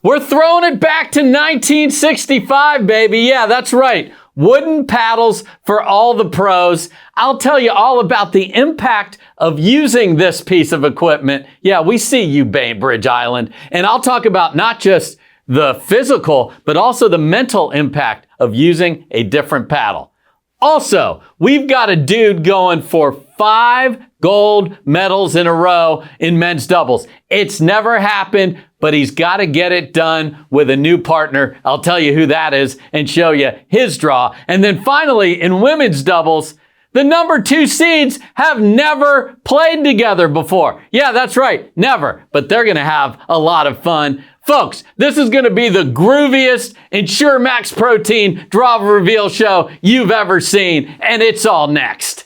We're throwing it back to 1965, baby. Yeah, that's right. Wooden paddles for all the pros. I'll tell you all about the impact of using this piece of equipment. Yeah, we see you, Bainbridge Island. And I'll talk about not just the physical, but also the mental impact of using a different paddle. Also, we've got a dude going for 5 gold medals in a row in men's doubles. It's never happened, but he's got to get it done with a new partner. I'll tell you who that is and show you his draw. And then finally, in women's doubles, the number 2 seeds have never played together before. Yeah, that's right, never. But they're going to have a lot of fun. Folks, this is going to be the grooviest Ensure Max Protein draw reveal show you've ever seen, and it's all next.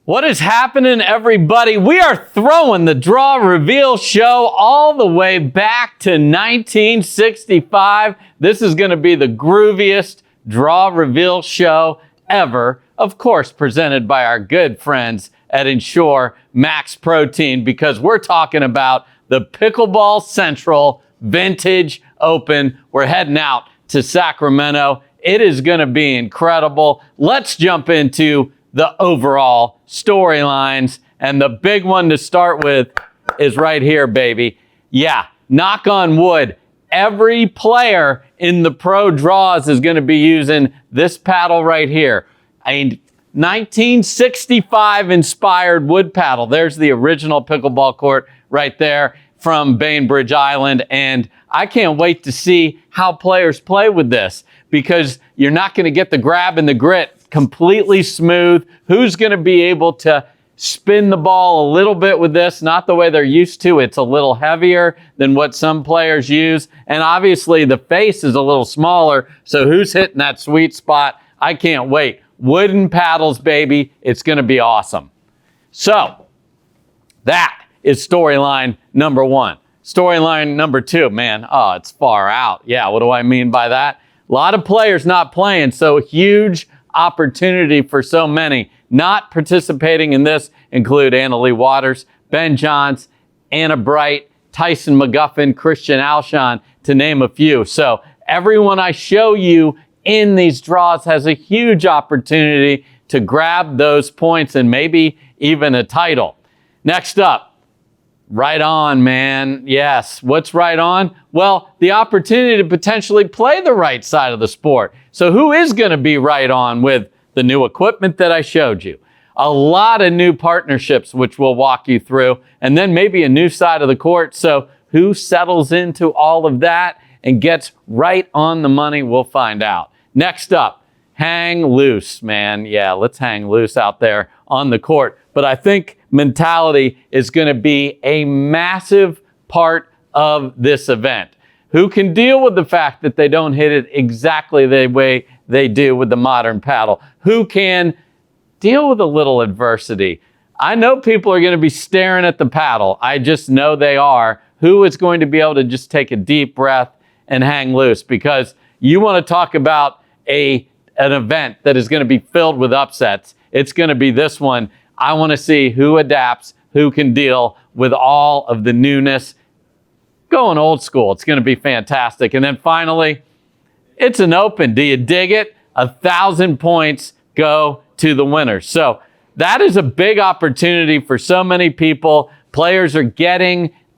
What is happening, everybody? We are throwing the draw reveal show all the way back to 1965. This is going to be the grooviest draw reveal show ever. Of course, presented by our good friends at Ensure Max Protein, because we're talking about the Pickleball Central Vintage Open. We're heading out to Sacramento. It is going to be incredible. Let's jump into the overall storylines. And the big one to start with is right here, baby. Yeah, knock on wood. Every player in the pro draws is going to be using this paddle right here. A 1965 inspired wood paddle. There's the original pickleball court right there from Bainbridge Island. And I can't wait to see how players play with this, because you're not going to get the grab and the grit completely smooth. Who's going to be able to spin the ball a little bit with this? Not the way they're used to. It's a little heavier than what some players use. And obviously the face is a little smaller. So who's hitting that sweet spot? I can't wait. Wooden paddles, baby. It's going to be awesome. So that is storyline number 1. Storyline number 2, man. Oh, it's far out. Yeah, what do I mean by that? A lot of players not playing, so huge opportunity for so many. Not participating in this include Annalee Waters, Ben Johns, Anna Bright, Tyson McGuffin, Christian Alshon, to name a few. So everyone I show you in these draws has a huge opportunity to grab those points and maybe even a title. Next up, right on, man. Yes, what's right on? Well, the opportunity to potentially play the right side of the sport. So who is going to be right on with the new equipment that I showed you? A lot of new partnerships, which we'll walk you through, and then maybe a new side of the court. So who settles into all of that and gets right on the money, we'll find out. Next up, hang loose, man. Yeah, let's hang loose out there on the court. But I think mentality is going to be a massive part of this event. Who can deal with the fact that they don't hit it exactly the way they do with the modern paddle? Who can deal with a little adversity? I know people are going to be staring at the paddle. I just know they are. Who is going to be able to just take a deep breath and hang loose? Because you want to talk about an event that is going to be filled with upsets. It's going to be this one. I want to see who adapts, who can deal with all of the newness. Going old school. It's going to be fantastic. And then finally, it's an open. Do you dig it? 1,000 points go to the winners. So that is a big opportunity for so many people. Players are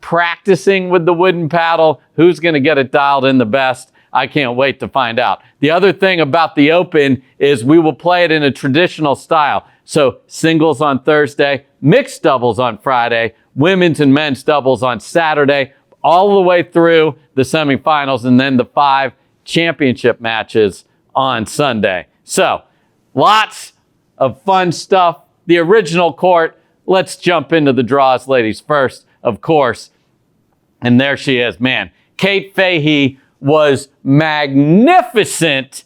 practicing with the wooden paddle. Who's going to get it dialed in the best? I can't wait to find out. The other thing about the Open is we will play it in a traditional style. So singles on Thursday, mixed doubles on Friday, women's and men's doubles on Saturday, all the way through the semifinals, and then the 5 championship matches on Sunday. So lots of fun stuff. The original court. Let's jump into the draws, ladies first, of course. And there she is, man. Kate Fahey was magnificent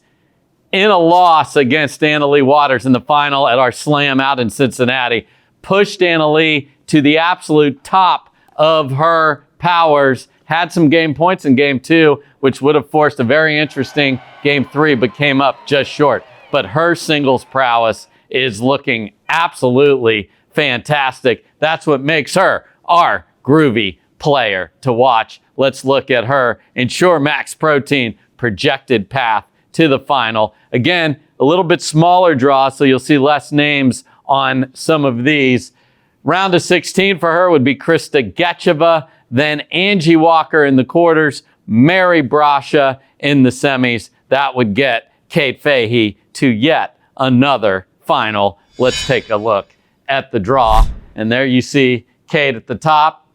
in a loss against Annalee Waters in the final at our slam out in Cincinnati. Pushed Annalee to the absolute top of her powers, had some game points in game 2, which would have forced a very interesting game 3, but came up just short. But her singles prowess is looking absolutely fantastic. That's what makes her our groovy player to watch. Let's look at her Ensure Max Protein projected path to the final. Again, a little bit smaller draw, so you'll see less names on some of these. Round of 16 for her would be Krista Getcheva, then Angie Walker in the quarters, Mary Brasha in the semis. That would get Kate Fahey to yet another final. Let's take a look at the draw. And there you see Kate at the top.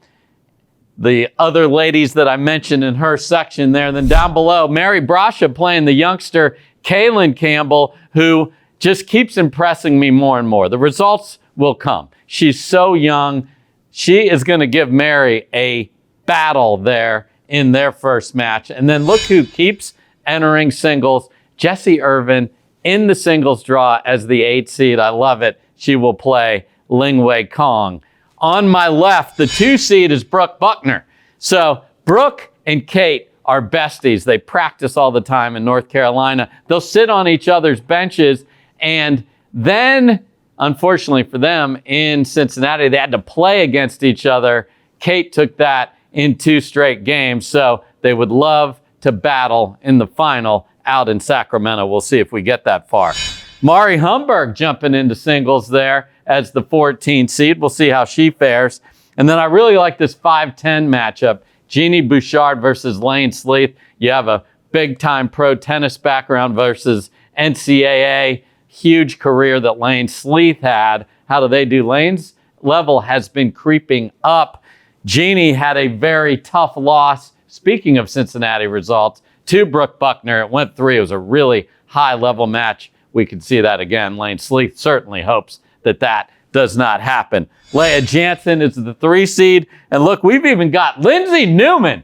The other ladies that I mentioned in her section there. Then down below, Mary Brasha playing the youngster Kaylin Campbell, who just keeps impressing me more and more. The results will come. She's so young. She is going to give Mary a battle there in their first match. And then look who keeps entering singles. Jessie Irvin in the singles draw as the 8th seed. I love it. She will play Lingwei Kong. On my left, the 2 seed is Brooke Buckner. So Brooke and Kate are besties. They practice all the time in North Carolina. They'll sit on each other's benches, and then, unfortunately for them, in Cincinnati, they had to play against each other. Kate took that in 2 straight games, so they would love to battle in the final out in Sacramento. We'll see if we get that far. Mari Humberg jumping into singles there as the 14 seed. We'll see how she fares. And then I really like this 5-10 matchup. Jeannie Bouchard versus Lane Sleeth. You have a big-time pro tennis background versus NCAA. Huge career that Lane Sleeth had. How do they do? Lane's level has been creeping up. Jeannie had a very tough loss, speaking of Cincinnati results, to Brooke Buckner. It went 3. It was a really high-level match. We can see that again. Lane Sleeth certainly hopes that that does not happen. Leah Jansen is the 3 seed. And look, we've even got Lindsay Newman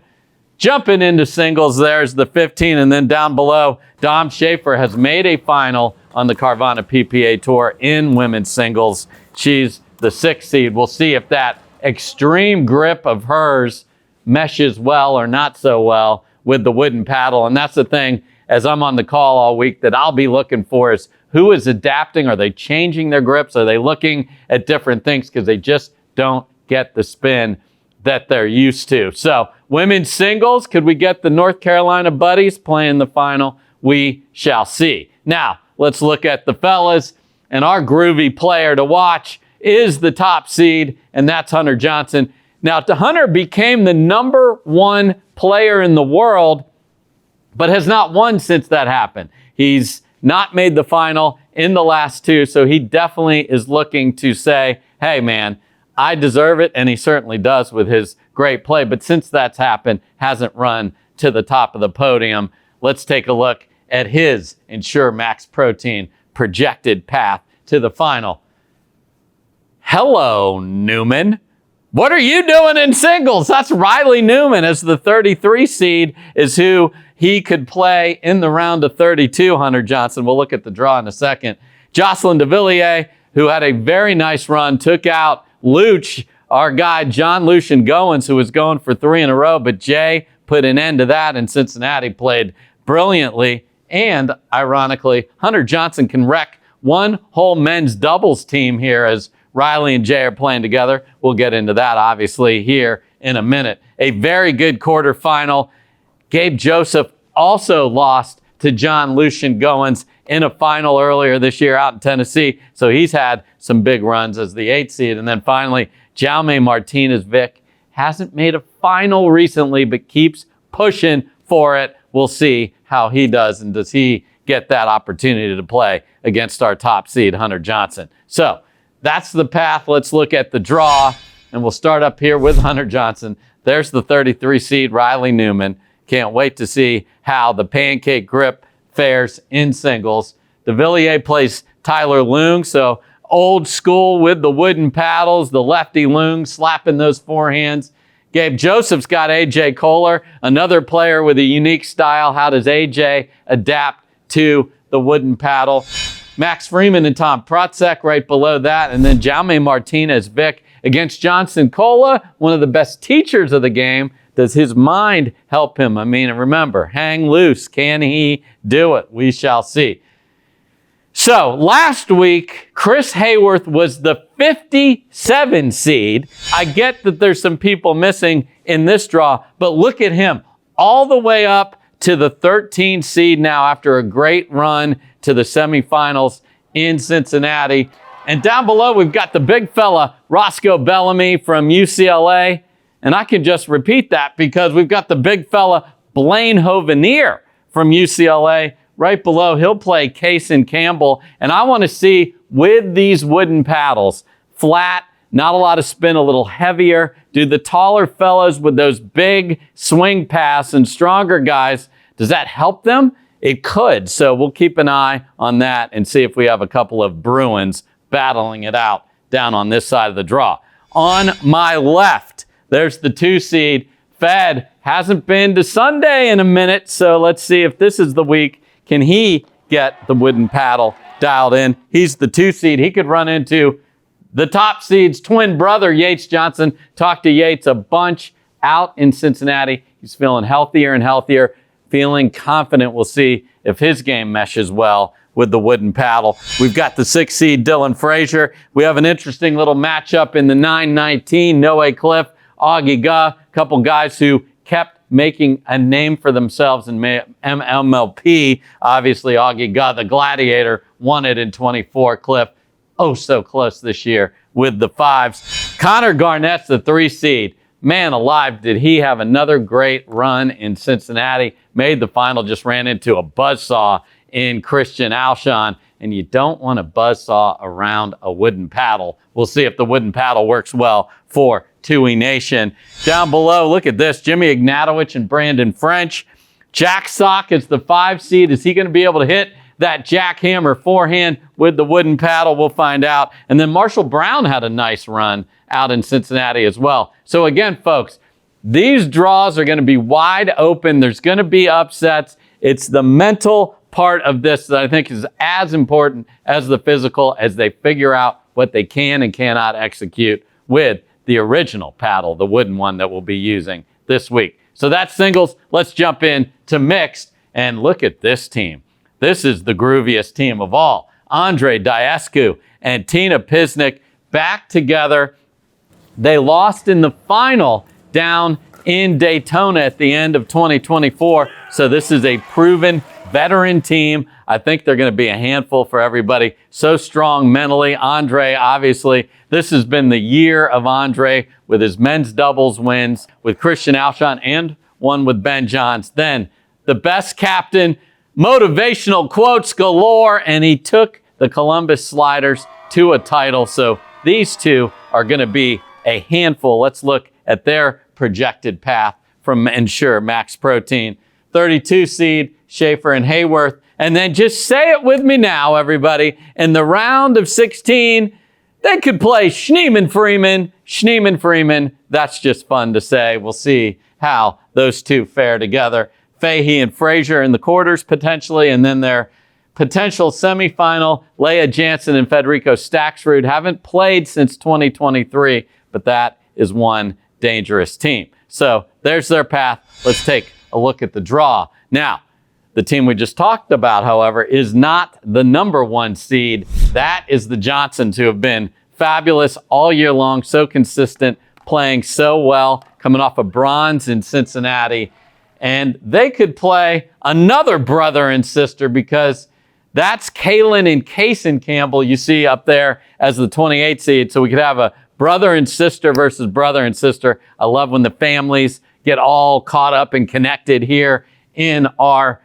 jumping into singles. There's the 15. And then down below, Dom Schaefer has made a final on the Carvana PPA Tour in women's singles. She's the 6th seed. We'll see if that extreme grip of hers meshes well or not so well with the wooden paddle. And that's the thing, as I'm on the call all week, that I'll be looking for is who is adapting? Are they changing their grips? Are they looking at different things? Because they just don't get the spin that they're used to. So women's singles, could we get the North Carolina buddies playing the final? We shall see. Now, let's look at the fellas. And our groovy player to watch is the top seed, and that's Hunter Johnson. Now, Hunter became the #1 player in the world, but has not won since that happened. He's not made the final in the last 2, so he definitely is looking to say, hey, man, I deserve it, and he certainly does with his great play. But since that's happened, hasn't run to the top of the podium. Let's take a look at his Ensure Max Protein projected path to the final. Hello, Newman. What are you doing in singles? That's Riley Newman as the 33 seed is who he could play in the round of 32, Hunter Johnson. We'll look at the draw in a second. Jocelyn DeVilliers, who had a very nice run, took out Luch, our guy John Lucian Goins, who was going for 3 in a row, but Jay put an end to that, and Cincinnati played brilliantly. And ironically, Hunter Johnson can wreck one whole men's doubles team here as Riley and Jay are playing together. We'll get into that, obviously, here in a minute. A very good quarterfinal. Gabe Joseph also lost to John Lucian Goins in a final earlier this year out in Tennessee. So he's had some big runs as the 8th seed. And then finally, Jaume Martinez-Vick hasn't made a final recently, but keeps pushing for it. We'll see how he does, and does he get that opportunity to play against our top seed, Hunter Johnson. So that's the path. Let's look at the draw, and we'll start up here with Hunter Johnson. There's the 33 seed, Riley Newman. Can't wait to see how the pancake grip fares in singles. DeVilliers plays Tyler Leung, so old school with the wooden paddles, the lefty Leung slapping those forehands. Gabe Joseph's got AJ Kohler, another player with a unique style. How does AJ adapt to the wooden paddle? Max Freeman and Tom Protzek right below that. And then Jaume Martinez-Vick against Johnson Cola, one of the best teachers of the game. Does his mind help him? I mean, remember, hang loose. Can he do it? We shall see. So last week, Chris Hayworth was the 57 seed. I get that there's some people missing in this draw, but look at him all the way up to the 13 seed now after a great run to the semifinals in Cincinnati. And down below, we've got the big fella, Roscoe Bellamy from UCLA. And I can just repeat that because we've got the big fella, Blaine Hovenier from UCLA. Right below, he'll play Case and Campbell. And I want to see, with these wooden paddles, flat, not a lot of spin, a little heavier, do the taller fellows with those big swing paths and stronger guys, does that help them? It could. So we'll keep an eye on that and see if we have a couple of Bruins battling it out down on this side of the draw. On my left, there's the 2 seed. Fed hasn't been to Sunday in a minute, so let's see if this is the week. Can he get the wooden paddle dialed in? He's the 2 seed. He could run into the top seed's twin brother, Yates Johnson. Talked to Yates a bunch out in Cincinnati. He's feeling healthier and healthier, feeling confident. We'll see if his game meshes well with the wooden paddle. We've got the 6 seed, Dylan Frazier. We have an interesting little matchup in the 9-19, Noe Cliff, Augie Guh, a couple guys who kept making a name for themselves in MLP. Obviously, Augie Guh, the Gladiator, won it in 24. Cliff, oh so close this year with the 5s. Connor Garnett's the 3 seed. Man alive, did he have another great run in Cincinnati. Made the final, just ran into a buzzsaw in Christian Alshon. And you don't want to buzzsaw around a wooden paddle. We'll see if the wooden paddle works well for Tui Nation. Down below, look at this. Jimmy Ignatowicz and Brandon French. Jack Sock is the 5 seed. Is he going to be able to hit that jackhammer forehand with the wooden paddle? We'll find out. And then Marshall Brown had a nice run out in Cincinnati as well. So again, folks, these draws are going to be wide open. There's going to be upsets. It's the mental part of this that I think is as important as the physical, as they figure out what they can and cannot execute with the original paddle, the wooden one that we'll be using this week. So that's singles. Let's jump in to mixed and look at this team. This is the grooviest team of all. Andre Diescu and Tina Pisnik back together. They lost in the final down in Daytona at the end of 2024. So this is a proven veteran team. I think they're going to be a handful for everybody. So strong mentally. Andre, obviously, this has been the year of Andre with his men's doubles wins with Christian Alshon and one with Ben Johns. Then the best captain, motivational quotes galore, and he took the Columbus Sliders to a title. So these two are going to be a handful. Let's look at their projected path from Ensure Max Protein. 32 seed, Schaefer and Hayworth. And then just say it with me now, everybody. In the round of 16, they could play Schneemann Freeman. That's just fun to say. We'll see how those two fare together. Fahey and Frazier in the quarters potentially, and then their potential semifinal, Leah Jansen and Federico Staksrud haven't played since 2023, but that is one dangerous team. So there's their path. Let's take a look at the draw. Now, the team we just talked about, however, is not the number 1 seed. That is the Johnsons, who have been fabulous all year long, so consistent, playing so well, coming off a bronze in Cincinnati. And they could play another brother and sister, because that's Kaylin and Kaysen Campbell you see up there as the 28 seed. So we could have a brother and sister versus brother and sister. I love when the families get all caught up and connected here in our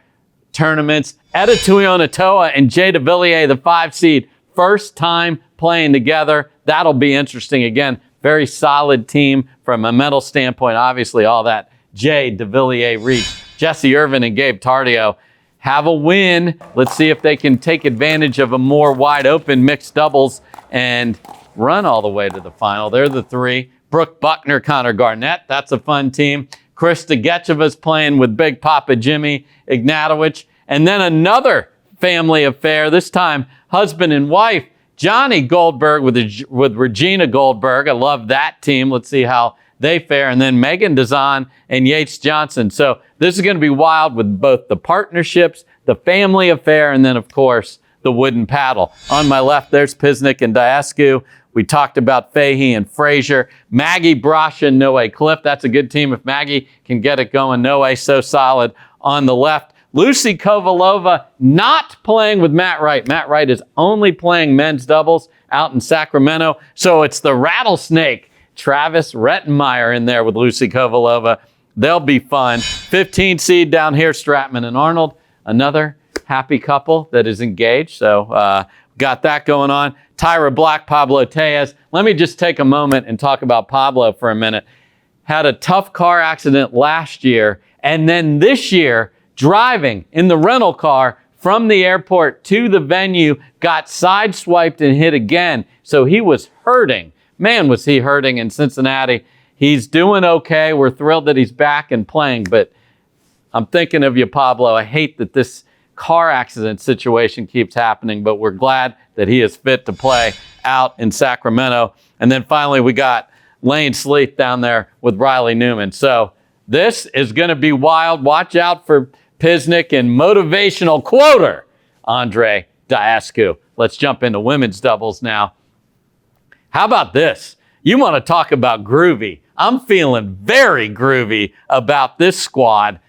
tournaments. Edituiona Toa and Jay DeVilliers, the 5 seed, first time playing together. That'll be interesting. Again, very solid team from a mental standpoint. Obviously, all that Jay DeVilliers reach. Jesse Irvin and Gabe Tardio have a win. Let's see if they can take advantage of a more wide open mixed doubles and run all the way to the final. They're the 3. Brooke Buckner, Connor Garnett. That's a fun team. Krista Getcheva's playing with Big Papa Jimmy Ignatowicz. And then another family affair, this time husband and wife, Johnny Goldberg with Regina Goldberg. I love that team. Let's see how they fare. And then Megan Dazan and Yates Johnson. So this is going to be wild with both the partnerships, the family affair, and then, of course, the wooden paddle. On my left, there's Pisnik and Diascu. We talked about Fahey and Frazier. Maggie Brasha and Noe Cliff. That's a good team if Maggie can get it going. Noe so solid on the left. Lucy Kovalova not playing with Matt Wright. Matt Wright is only playing men's doubles out in Sacramento. So it's the rattlesnake, Travis Rettenmeyer, in there with Lucy Kovalova. They'll be fun. 15 seed down here, Stratman and Arnold. Another happy couple that is engaged. So got that going on. Tyra Black, Pablo Tejas. Let me just take a moment and talk about Pablo for a minute. Had a tough car accident last year, and then this year, driving in the rental car from the airport to the venue, got sideswiped and hit again. So he was hurting. Man, was he hurting in Cincinnati. He's doing okay. We're thrilled that he's back and playing, but I'm thinking of you, Pablo. I hate that this car accident situation keeps happening, but we're glad that he is fit to play out in Sacramento. And then finally, we got Lane Sleeth down there with Riley Newman. So this is going to be wild. Watch out for Pisnik and motivational quoter Andre Diascu. Let's jump into women's doubles now. How about this? You want to talk about groovy. I'm feeling very groovy about this squad.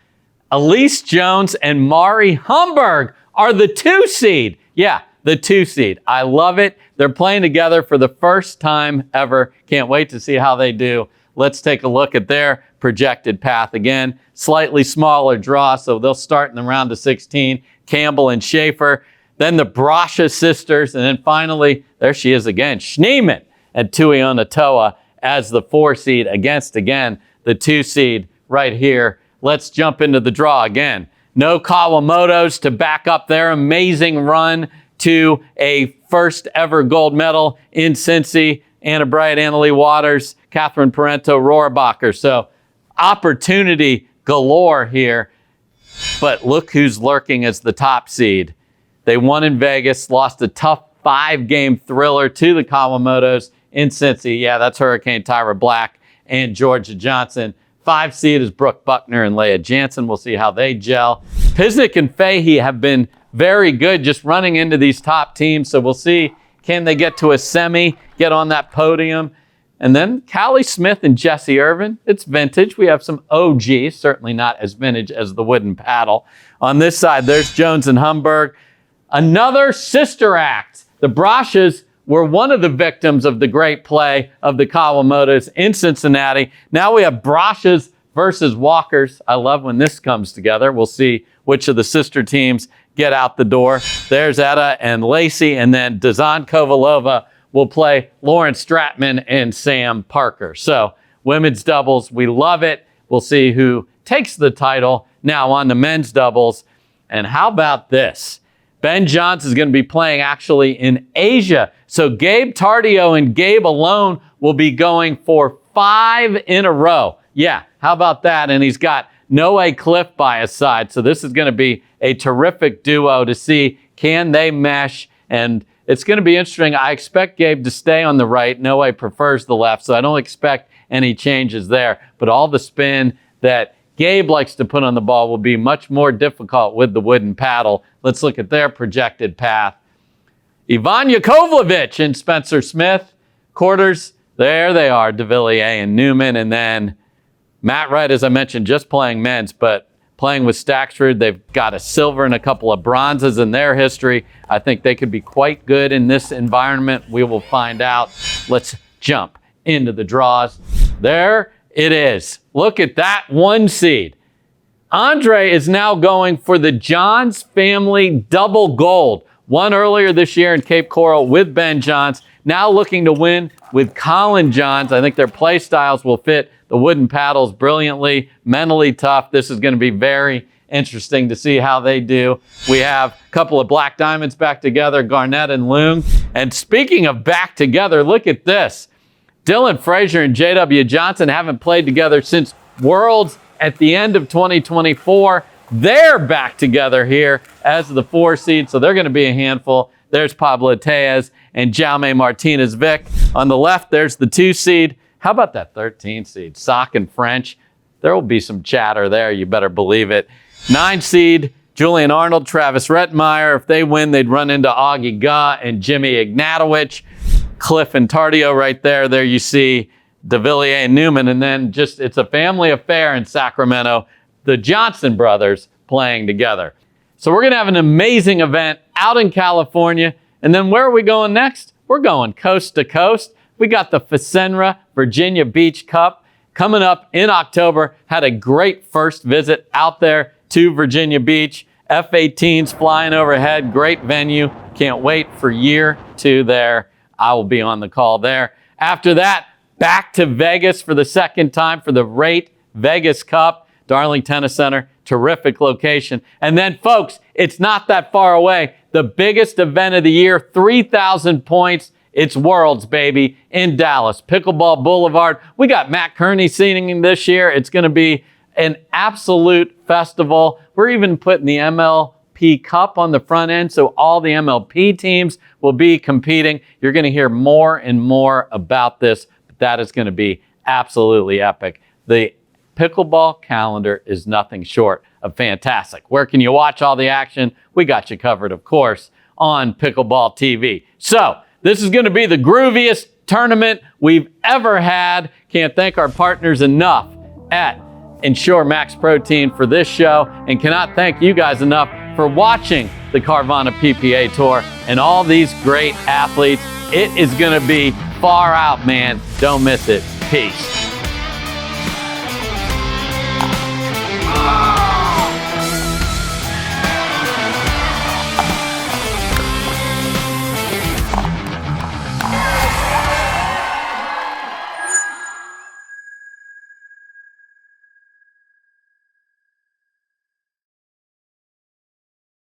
Elise Jones and Mari Humberg are the 2 seed. Yeah, the 2 seed. I love it. They're playing together for the first time ever. Can't wait to see how they do. Let's take a look at their projected path again. Slightly smaller draw, so they'll start in the round of 16. Campbell and Schaefer. Then the Brasha sisters. And then finally, there she is again, Schneemann and Tuiona Toa as the 4 seed against, again, the 2 seed right here. Let's jump into the draw again. No Kawamotos to back up their amazing run to a first ever gold medal in Cincy. Anna Bryant, Annalie Waters, Catherine Parento, Rohrabacher. So opportunity galore here. But look who's lurking as the top seed. They won in Vegas, lost a tough 5-game thriller to the Kawamotos in Cincy. Yeah, that's Hurricane Tyra Black and Georgia Johnson. 5 seed is Brooke Buckner and Leah Jansen. We'll see how they gel. Pisnik and Fahey have been very good just running into these top teams. So we'll see, can they get to a semi, get on that podium? And then Callie Smith and Jessie Irvin. It's vintage. We have some OGs, certainly not as vintage as the wooden paddle. On this side, there's Jones and Humberg. Another sister act. The Brashas were one of the victims of the great play of the Kawamotos in Cincinnati. Now we have Brashas versus Walkers. I love when this comes together. We'll see which of the sister teams get out the door. There's Etta and Lacey, and then Dazan Kovalova will play Lauren Stratman and Sam Parker. So women's doubles, we love it. We'll see who takes the title. Now on to men's doubles. And how about this? Ben Johns is going to be playing actually in Asia. So Gabe Tardio and Gabe alone will be going for 5 in a row. Yeah, how about that? And he's got Noe Cliff by his side. So this is going to be a terrific duo to see, can they mesh? And it's going to be interesting. I expect Gabe to stay on the right. Noe prefers the left, so I don't expect any changes there. But all the spin that Gabe likes to put on the ball will be much more difficult with the wooden paddle. Let's look at their projected path. Ivana Kovlevich and Spencer Smith. Quarters, there they are, DeVilliers and Newman. And then Matt Wright, as I mentioned, just playing men's, but playing with Staxford. They've got a silver and a couple of bronzes in their history. I think they could be quite good in this environment. We will find out. Let's jump into the draws. There it is. Look at that 1 seed. Andre is now going for the Johns family double gold. Won earlier this year in Cape Coral with Ben Johns. Now looking to win with Colin Johns. I think their play styles will fit the wooden paddles brilliantly, mentally tough. This is going to be very interesting to see how they do. We have a couple of Black Diamonds back together, Garnett and Loong. And speaking of back together, look at this. Dylan Frazier and J.W. Johnson haven't played together since Worlds at the end of 2024. They're back together here as the 4 seed, so they're going to be a handful. There's Pablo Tellez and Jaume Martinez Vic. On the left, there's the 2 seed. How about that 13 seed? Sock and French. There will be some chatter there. You better believe it. 9 seed, Julian Arnold, Travis Rettenmeyer. If they win, they'd run into Augie Ga and Jimmy Ignatowicz. Cliff and Tardio right there. There you see DeVilliers and Newman. And then it's a family affair in Sacramento. The Johnson brothers playing together. So we're going to have an amazing event out in California. And then where are we going next? We're going coast to coast. We got the Fasenra Virginia Beach Cup coming up in October. Had a great first visit out there to Virginia Beach. F-18s flying overhead. Great venue. Can't wait for year 2 there. I will be on the call there. After that, back to Vegas for the second time for the Rate Vegas Cup. Darling Tennis Center, terrific location. And then, folks, it's not that far away. The biggest event of the year, 3,000 points. It's Worlds, baby, in Dallas. Pickleball Boulevard. We got Matt Kearney singing this year. It's going to be an absolute festival. We're even putting the MLP Cup on the front end, so all the MLP teams will be competing. You're going to hear more and more about this, but that is going to be absolutely epic. The pickleball calendar is nothing short of fantastic. Where can you watch all the action? We got you covered, of course, on Pickleball TV. So this is going to be the grooviest tournament we've ever had. Can't thank our partners enough at Ensure Max Protein for this show, and cannot thank you guys enough for watching the Carvana PPA Tour and all these great athletes. It is going to be far out, man. Don't miss it. Peace.